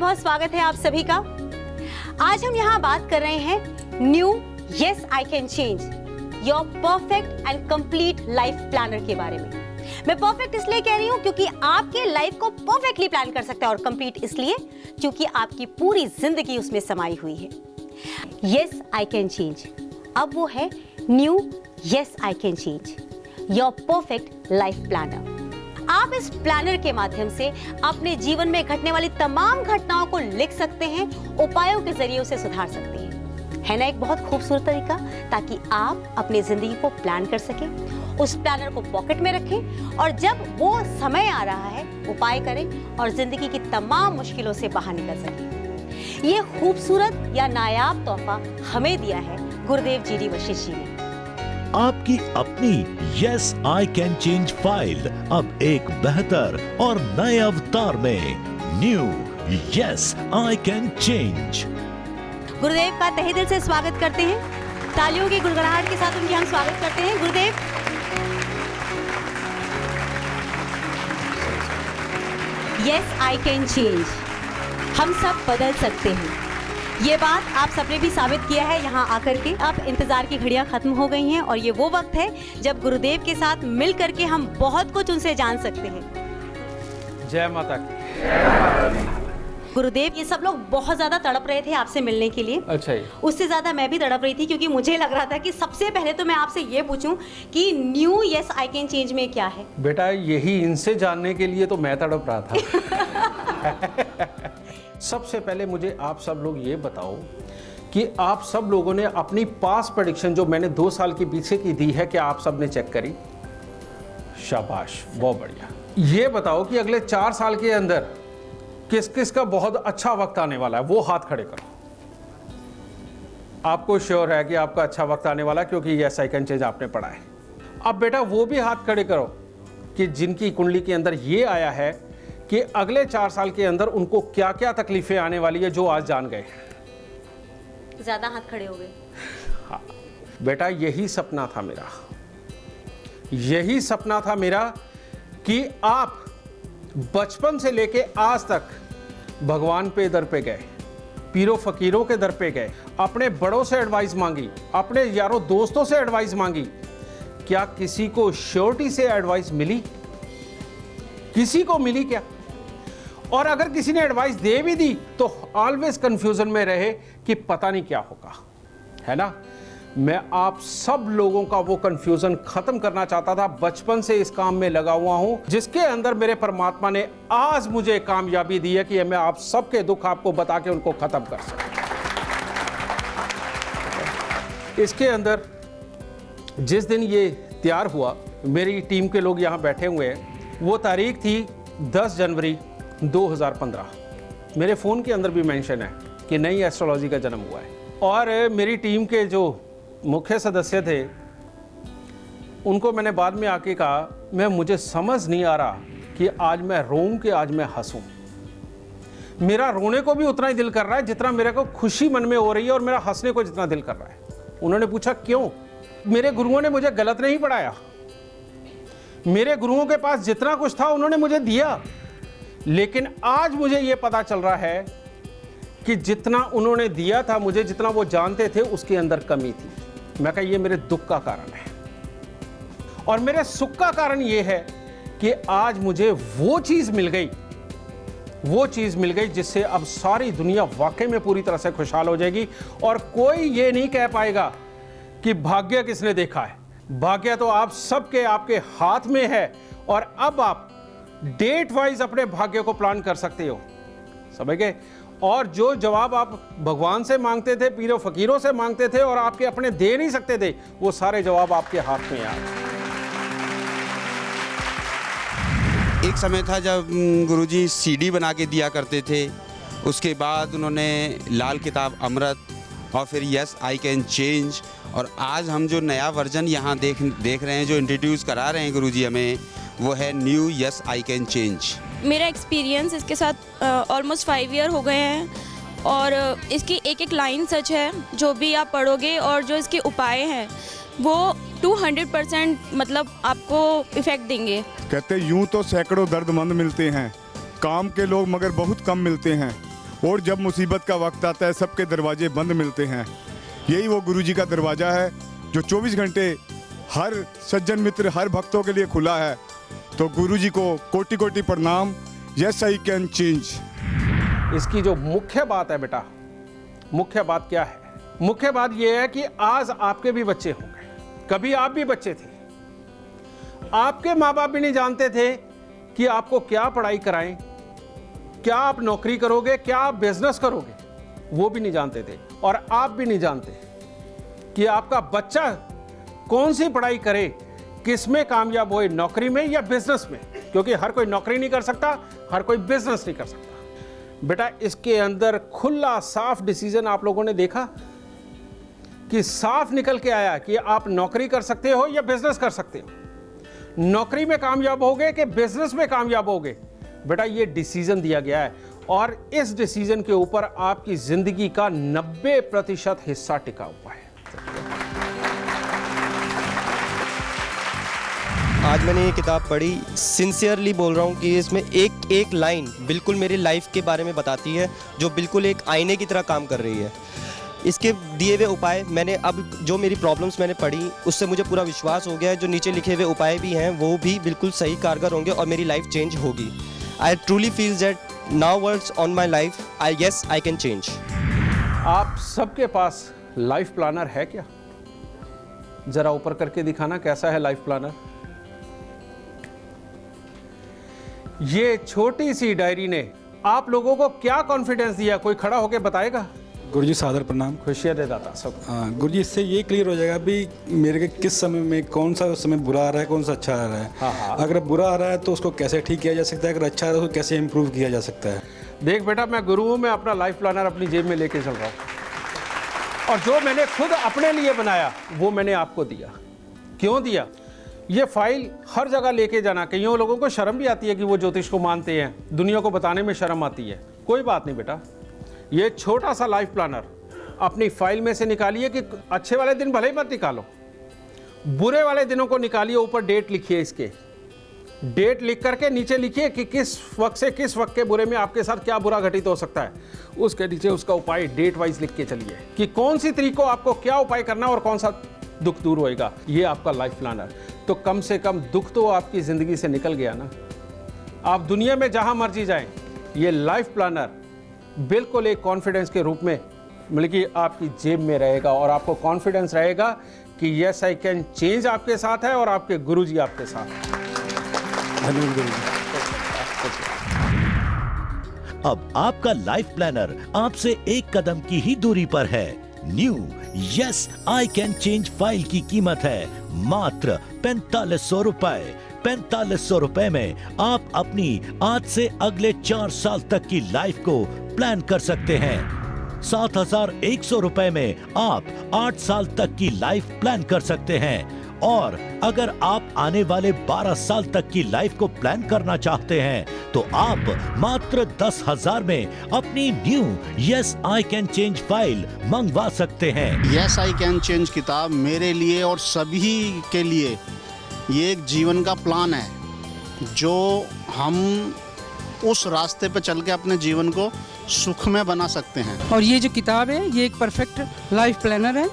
बहुत स्वागत है आप सभी का। आज हम यहाँ बात कर रहे हैं new yes I can change your perfect and complete life planner के बारे में। मैं परफेक्ट इसलिए कह रही हूँ क्योंकि आपके लाइफ को परफेक्टली प्लान कर सकता है, और कंप्लीट इसलिए क्योंकि आपकी पूरी जिंदगी उसमें समाई हुई है। यस आई कैन चेंज, अब वो है new yes I can change your perfect life planner. आप इस प्लानर के माध्यम से अपने जीवन में घटने वाली तमाम घटनाओं को लिख सकते हैं, उपायों के जरिए उसे सुधार सकते हैं। है ना एक बहुत खूबसूरत तरीका, ताकि आप अपनी जिंदगी को प्लान कर सकें, उस प्लानर को पॉकेट में रखें और जब वो समय आ रहा है उपाय करें और जिंदगी की तमाम मुश्किलों से बाहर निकल सकें। ये खूबसूरत या नायाब तोहफा हमें दिया है गुरुदेव जी वशिष्ठ जी ने। आपकी अपनी yes I can change file अब एक बेहतर और नए अवतार में। New yes I can change. गुरुदेव का तहे दिल से स्वागत करते हैं। तालियों की गुड़गड़ाहट के साथ उनकी हम स्वागत करते हैं। गुरुदेव, यस आई कैन चेंज, हम सब बदल सकते हैं। ये बात आप सबने भी साबित किया है यहाँ आकर के। अब इंतजार की घड़ियां खत्म हो गई हैं और ये वो वक्त है जब गुरुदेव के साथ मिल करके हम बहुत कुछ उनसे जान सकते हैं। जय माता की। गुरुदेव, ये सब लोग बहुत ज्यादा तड़प रहे थे आपसे मिलने के लिए। अच्छा ही। उससे ज्यादा मैं भी तड़प रही थी, क्योंकि मुझे लग रहा था कि सबसे पहले तो मैं आपसे ये पूछूं कि new yes I can change में क्या है। बेटा, यही इनसे जानने के लिए तो मैं तड़प रहा था। सबसे पहले मुझे आप सब लोग ये बताओ कि आप सब लोगों ने अपनी पास प्रेडिक्शन जो मैंने 2 साल के पीछे की दी है, क्या आप सब ने चेक करी? शाबाश, बहुत बढ़िया। ये बताओ कि अगले 4 साल के अंदर किस किस का बहुत अच्छा वक्त आने वाला है, वो हाथ खड़े करो। आपको श्योर है कि आपका अच्छा वक्त आने वाला है, क्योंकि यस आई कैन चेंज आपने पढ़ा है। अब बेटा वो भी हाथ खड़े करो कि जिनकी कुंडली के अंदर ये आया है कि अगले 4 साल के अंदर उनको क्या क्या तकलीफें आने वाली है, जो आज जान गए। ज्यादा हाथ खड़े हो गए। हाँ बेटा, यही सपना था मेरा, यही सपना था मेरा कि आप बचपन से लेके आज तक भगवान पे दर पे गए, पीरों फकीरों के दर पे गए, अपने बड़ों से एडवाइस मांगी, अपने यारों दोस्तों से एडवाइस मांगी। क्या किसी को श्योरिटी से एडवाइस मिली? किसी को मिली क्या? और अगर किसी ने एडवाइस दे भी दी तो ऑलवेज कंफ्यूजन में रहे कि पता नहीं क्या होगा, है ना। मैं आप सब लोगों का वो कंफ्यूजन खत्म करना चाहता था। बचपन से इस काम में लगा हुआ हूं, जिसके अंदर मेरे परमात्मा ने आज मुझे कामयाबी दी है कि मैं आप सबके दुख आपको बता के उनको खत्म कर सकूं। इसके अंदर जिस दिन ये तैयार हुआ, मेरी टीम के लोग यहाँ बैठे हुए हैं, वो तारीख थी 10 जनवरी 2015। मेरे फ़ोन के अंदर भी मेंशन है कि नई एस्ट्रोलॉजी का जन्म हुआ है। और मेरी टीम के जो मुख्य सदस्य थे, उनको मैंने बाद में आके कहा, मुझे समझ नहीं आ रहा कि आज मैं रोऊं कि आज मैं हंसूं। मेरा रोने को भी उतना ही दिल कर रहा है जितना मेरे को खुशी मन में हो रही है, और मेरा हंसने को जितना दिल कर रहा है। उन्होंने पूछा क्यों? मेरे गुरुओं ने मुझे गलत नहीं पढ़ाया। मेरे गुरुओं के पास जितना कुछ था उन्होंने मुझे दिया, लेकिन आज मुझे ये पता चल रहा है कि जितना उन्होंने दिया था मुझे, जितना वो जानते थे, उसके अंदर कमी थी। मैं कहा ये मेरे दुख का कारण है, और मेरे सुख का कारण ये है कि आज मुझे वो चीज मिल गई, वो चीज मिल गई जिससे अब सारी दुनिया वाकई में पूरी तरह से खुशहाल हो जाएगी। और कोई ये नहीं कह पाएगा कि भाग्य किसने देखा है। भाग्य तो आप सबके, आपके हाथ में है, और अब आप डेट वाइज अपने भाग्य को प्लान कर सकते हो, समझ गए। और जो जवाब आप भगवान से मांगते थे, पीरों फकीरों से मांगते थे, और आपके अपने दे नहीं सकते थे, वो सारे जवाब आपके हाथ में आ। एक समय था जब गुरुजी सीडी बना के दिया करते थे, उसके बाद उन्होंने लाल किताब अमृत, और फिर यस आई कैन चेंज, और आज हम जो नया वर्जन यहाँ देख रहे हैं, जो इंट्रोड्यूस करा रहे हैं गुरुजी हमें, वो है new yes I can change. मेरा एक्सपीरियंस इसके साथ ऑलमोस्ट 5 ईयर हो गए हैं, और इसकी एक एक लाइन सच है। जो भी आप पढ़ोगे और जो इसके उपाय हैं वो 200% मतलब आपको इफ़ेक्ट देंगे। कहते यूं तो सैकड़ों दर्दमंद मिलते हैं, काम के लोग मगर बहुत कम मिलते हैं। और जब मुसीबत का वक्त आता है सबके दरवाजे बंद मिलते हैं। यही वो गुरुजी का दरवाज़ा है जो 24 घंटे हर सज्जन मित्र, हर भक्तों के लिए खुला है। तो गुरुजी को कोटि कोटि प्रणाम। Yes I can change. इसकी जो मुख्य बात है बेटा, मुख्य बात क्या है? मुख्य बात यह है कि आज आपके भी बच्चे होंगे, कभी आप भी बच्चे थे, आपके माँ बाप भी नहीं जानते थे कि आपको क्या पढ़ाई कराएं, क्या आप नौकरी करोगे, क्या आप बिजनेस करोगे, वो भी नहीं जानते थे। और आप भी नहीं जानते कि आपका बच्चा कौन सी पढ़ाई करे, किस में कामयाब होए, नौकरी में या बिजनेस में, क्योंकि हर कोई नौकरी नहीं कर सकता, हर कोई बिजनेस नहीं कर सकता। बेटा इसके अंदर खुला साफ डिसीजन आप लोगों ने देखा कि साफ निकल के आया कि आप नौकरी कर सकते हो या बिजनेस कर सकते हो, नौकरी में कामयाब होगे कि बिजनेस में कामयाब होगे। बेटा ये डिसीजन दिया गया है और इस डिसीजन के ऊपर आपकी जिंदगी का 90% हिस्सा टिका हुआ है। आज मैंने ये किताब पढ़ी, सिंसियरली बोल रहा हूँ कि इसमें एक एक लाइन बिल्कुल मेरी लाइफ के बारे में बताती है, जो बिल्कुल एक आईने की तरह काम कर रही है। इसके दिए हुए उपाय मैंने अब जो मेरी प्रॉब्लम्स मैंने पढ़ी उससे मुझे पूरा विश्वास हो गया है, जो नीचे लिखे हुए उपाय भी हैं वो भी बिल्कुल सही कारगर होंगे और मेरी लाइफ चेंज होगी। I truly feel that now words on my life, yes I can change. आप सबके पास लाइफ प्लानर है क्या? जरा ऊपर करके दिखाना कैसा है लाइफ प्लानर। ये छोटी सी डायरी ने आप लोगों को क्या कॉन्फिडेंस दिया? कोई खड़ा होकर बताएगा? गुरुजी सादर प्रणाम। खुशियाँ दे दाता सब। गुरुजी इससे ये क्लियर हो जाएगा भी मेरे के किस समय में कौन सा समय बुरा आ रहा है, कौन सा अच्छा आ रहा है। हाँ। अगर बुरा आ रहा है तो उसको कैसे ठीक किया जा सकता है, अगर अच्छा आ रहा है तो कैसे इम्प्रूव किया जा सकता है। देख बेटा मैं गुरु हूँ, मैं अपना लाइफ प्लानर अपनी जेब में लेके चल रहा हूँ और जो मैंने खुद अपने लिए बनाया वो मैंने आपको दिया। क्यों दिया? ये फाइल हर जगह लेके जाना। कईयों लोगों को शर्म भी आती है कि वो ज्योतिष को मानते हैं, दुनिया को बताने में शर्म आती है। कोई बात नहीं बेटा, ये छोटा सा लाइफ प्लानर अपनी फाइल में से निकालिए कि अच्छे वाले दिन भले ही मत निकालो, बुरे वाले दिनों को निकालिए। ऊपर डेट लिखिए, इसके डेट लिख करके नीचे लिखिए कि किस वक्त से किस वक्त के बुरे में आपके साथ क्या बुरा घटित हो सकता है। उसके नीचे उसका उपाय डेट वाइज लिख के चलिए कि कौन सी तारीख को आपको क्या उपाय करना और कौन सा दुख दूर होएगा। ये आपका लाइफ प्लानर। तो कम से कम दुख तो आपकी ज़िंदगी से निकल गया ना। आप दुनिया में जहां मर्जी जाएं, ये लाइफ प्लानर बिल्कुल एक कॉन्फिडेंस के रूप में मतलब कि आपकी जेब में रहेगा और आपको कॉन्फिडेंस रहेगा कि यस आई कैन चेंज आपके साथ है और आपके गुरुजी आपके साथ हैं। धन्यवाद गुरुजी। अब आपका लाइफ प्लानर आपसे एक कदम की ही दूरी पर है। New yes I can change file की कीमत है मात्र 4500 रुपए। 4500 रुपए में आप अपनी आज से अगले 4 साल तक की लाइफ को प्लान कर सकते हैं। 7100 रुपए में आप 8 साल तक की लाइफ प्लान कर सकते हैं। और अगर आप आने वाले 12 साल तक की लाइफ को प्लान करना चाहते हैं तो आप मात्र 10,000 में अपनी new yes I can change file मंगवा सकते हैं। यस आई कैन चेंज किताब मेरे लिए और सभी के लिए ये एक जीवन का प्लान है, जो हम उस रास्ते पर चल के अपने जीवन को सुखमय बना सकते हैं। और ये जो किताब है ये एक परफेक्ट लाइफ प्लानर है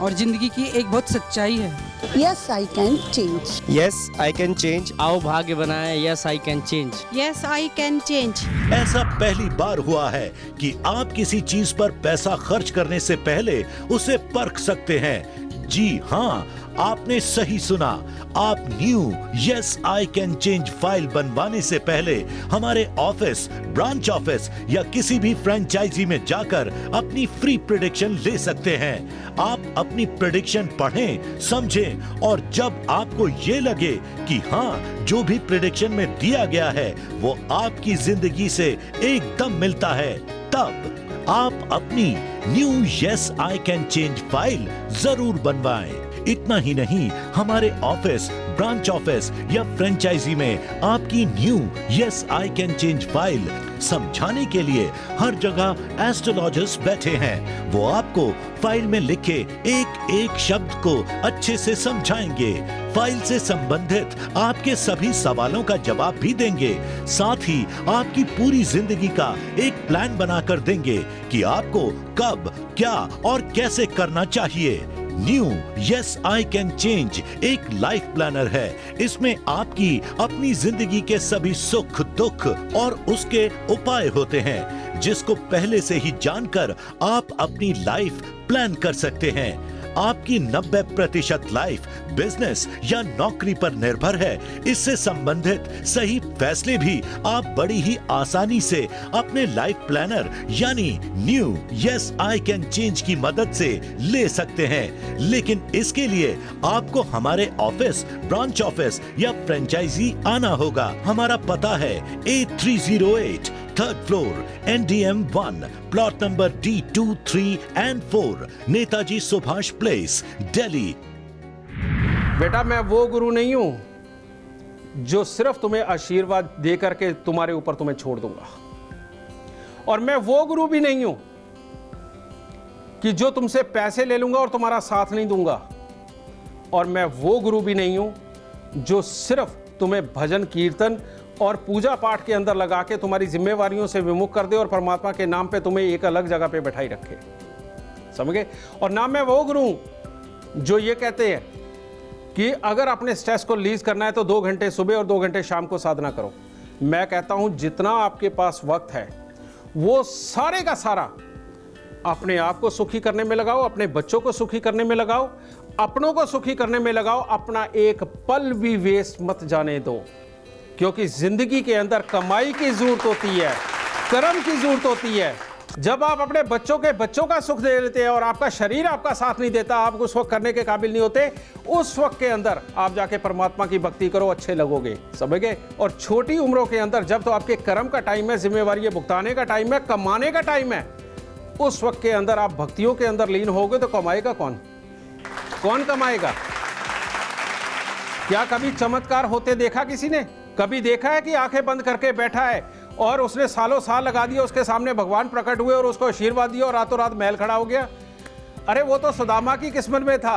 और जिंदगी की एक बहुत सच्चाई है। Yes I can change. Yes I can change. आओ भाग्य बनाए yes I can change. Yes I can change. ऐसा पहली बार हुआ है कि आप किसी चीज पर पैसा खर्च करने से पहले उसे परख सकते हैं। जी हाँ, आपने सही सुना। आप new yes I can change file बनवाने से पहले हमारे ऑफिस, ब्रांच ऑफिस या किसी भी फ्रेंचाइजी में जाकर अपनी फ्री प्रेडिक्शन ले सकते हैं। आप अपनी प्रेडिक्शन पढ़ें, समझें और जब आपको ये लगे कि हाँ जो भी प्रेडिक्शन में दिया गया है वो आपकी जिंदगी से एकदम मिलता है, तब आप अपनी new yes I can change file जरूर बनवाएं। इतना ही नहीं, हमारे ऑफिस, ब्रांच ऑफिस या फ्रेंचाइजी में आपकी new yes I can change file समझाने के लिए हर जगह एस्ट्रोलॉजर्स बैठे हैं। वो आपको फाइल में लिखे एक एक शब्द को अच्छे से समझाएंगे, फाइल से संबंधित आपके सभी सवालों का जवाब भी देंगे, साथ ही आपकी पूरी जिंदगी का एक प्लान बनाकर देंगे कि आपको कब, क्या और कैसे करना चाहिए। New yes I can change एक लाइफ प्लानर है। इसमें आपकी अपनी जिंदगी के सभी सुख दुख और उसके उपाय होते हैं, जिसको पहले से ही जानकर आप अपनी लाइफ प्लान कर सकते हैं। आपकी 90% लाइफ बिजनेस या नौकरी पर निर्भर है। इससे संबंधित सही फैसले भी आप बड़ी ही आसानी से अपने लाइफ प्लानर यानी new yes I can change की मदद से ले सकते हैं। लेकिन इसके लिए आपको हमारे ऑफिस, ब्रांच ऑफिस या फ्रेंचाइजी आना होगा। हमारा पता है A308 3rd floor NDM 1 plot number D2, 3 and 4 Netaji Subhash place, Delhi. बेटा मैं वो गुरु नहीं हूं जो सिर्फ तुम्हें आशीर्वाद दे करके तुम्हारे ऊपर तुम्हें छोड़ दूंगा, और मैं वो गुरु भी नहीं हूं कि जो तुमसे पैसे ले लूंगा और तुम्हारा साथ नहीं दूंगा, और मैं वो गुरु भी नहीं हूं जो सिर्फ तुम्हें भजन कीर्तन और पूजा पाठ के अंदर लगा के तुम्हारी जिम्मेवारियों से विमुख कर दे और परमात्मा के नाम पे तुम्हें एक अलग जगह पे बैठाई रखे। समझ गए? और ना मैं वो गुरु जो ये कहते हैं कि अगर अपने स्ट्रेस को रिलीज करना है तो 2 घंटे सुबह और 2 घंटे शाम को साधना करो। मैं कहता हूं जितना आपके पास वक्त है वो सारे का सारा अपने आप को सुखी करने में लगाओ, अपने बच्चों को सुखी करने में लगाओ, अपनों को सुखी करने में लगाओ। अपना एक पल भी वेस्ट मत जाने दो, क्योंकि जिंदगी के अंदर कमाई की जरूरत होती है, कर्म की जरूरत होती है। जब आप अपने बच्चों का सुख दे लेते हैं और आपका शरीर आपका साथ नहीं देता, आप उस वक्त करने के काबिल नहीं होते, उस वक्त के अंदर आप जाके परमात्मा की भक्ति करो, अच्छे लगोगे। समझ गए? और छोटी उम्रों के अंदर जब तो आपके कर्म का टाइम है, जिम्मेवारी भुगताने का टाइम है, कमाने का टाइम है, उस वक्त के अंदर आप भक्तियों के अंदर लीन होगे तो कमाएगा कौन? कौन कमाएगा? क्या कभी चमत्कार होते देखा किसी ने? कभी देखा है कि आंखें बंद करके बैठा है और उसने सालों साल लगा दिया, उसके सामने भगवान प्रकट हुए और उसको आशीर्वाद दिया और रातों रात महल खड़ा हो गया? अरे वो तो सुदामा की किस्मत में था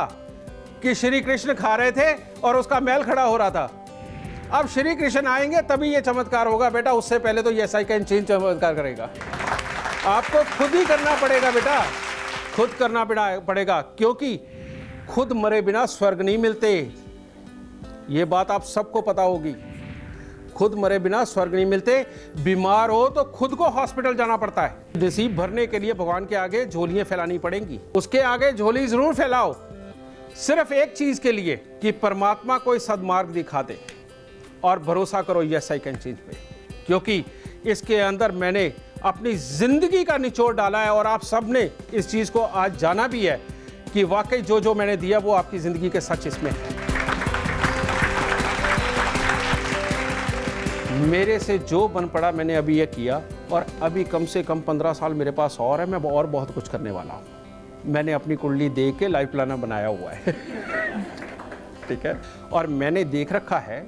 कि श्री कृष्ण खा रहे थे और उसका महल खड़ा हो रहा था। अब श्री कृष्ण आएंगे तभी ये चमत्कार होगा बेटा, उससे पहले तो यस आई कैन चेंज चमत्कार करेगा। आपको खुद ही करना पड़ेगा बेटा, खुद करना पड़ेगा, क्योंकि खुद मरे बिना स्वर्ग नहीं मिलते। ये बात आप सबको पता होगी। खुद मरे बिना स्वर्ग नहीं मिलते। बीमार हो तो खुद को हॉस्पिटल जाना पड़ता है। नसीब भरने के लिए भगवान के आगे झोलियां फैलानी पड़ेंगी। उसके आगे झोली जरूर फैलाओ, सिर्फ एक चीज के लिए कि परमात्मा कोई सद्मार्ग दिखा दे, और भरोसा करो यस आई कैन चेंज पे, क्योंकि इसके अंदर मैंने अपनी जिंदगी का निचोड़ डाला है और आप सब ने इस चीज को आज जाना भी है कि वाकई जो जो मैंने दिया वो आपकी जिंदगी के सच इसमें है। मेरे से जो बन पड़ा मैंने अभी ये किया, और अभी कम से कम 15 साल मेरे पास और है, मैं और बहुत कुछ करने वाला हूँ। मैंने अपनी कुंडली देख के लाइफ प्लानर बनाया हुआ है ठीक है? और मैंने देख रखा है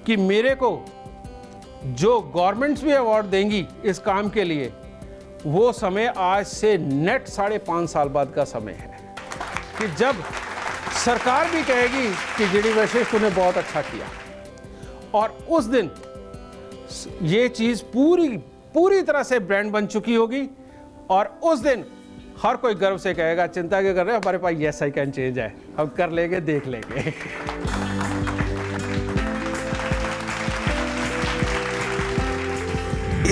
कि मेरे को जो गवर्नमेंट्स भी अवार्ड देंगी इस काम के लिए, वो समय आज से नेट 5.5 साल बाद का समय है, कि जब सरकार भी कहेगी कि जीडी वशिष्ठ तूने बहुत अच्छा किया, और उस दिन ये चीज पूरी तरह से ब्रांड बन चुकी होगी, और उस दिन हर कोई गर्व से कहेगा चिंता क्यों कर रहे हैं, हमारे पास यस आई कैन चेंज है, हम कर लेंगे, देख लेंगे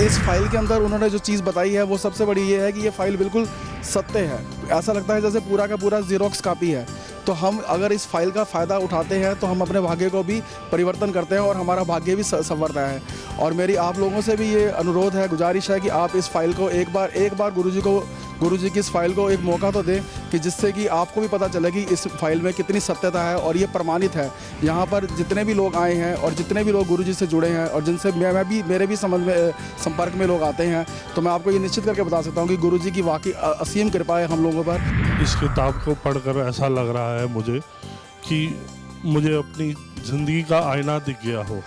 इस फाइल के अंदर उन्होंने जो चीज़ बताई है वो सबसे बड़ी ये है कि ये फाइल बिल्कुल सत्य है। ऐसा लगता है जैसे पूरा का पूरा जीरोक्स कॉपी है। तो हम अगर इस फाइल का फ़ायदा उठाते हैं तो हम अपने भाग्य को भी परिवर्तन करते हैं और हमारा भाग्य भी संवरता है। और मेरी आप लोगों से भी ये अनुरोध है, गुजारिश है कि आप इस फाइल को एक बार गुरुजी की इस फाइल को एक मौका तो दें, कि जिससे कि आपको भी पता चले कि इस फाइल में कितनी सत्यता है, और ये प्रमाणित है। यहाँ पर जितने भी लोग आए हैं और जितने भी लोग गुरुजी से जुड़े हैं और जिनसे मेरे भी संपर्क में लोग आते हैं, तो मैं आपको ये निश्चित करके बता सकता हूँ कि गुरुजी की वाकई असीम कृपा है हम लोगों पर। इस किताब को पढ़कर ऐसा लग रहा है मुझे कि मुझे अपनी ज़िंदगी का आईना दिख गया हो।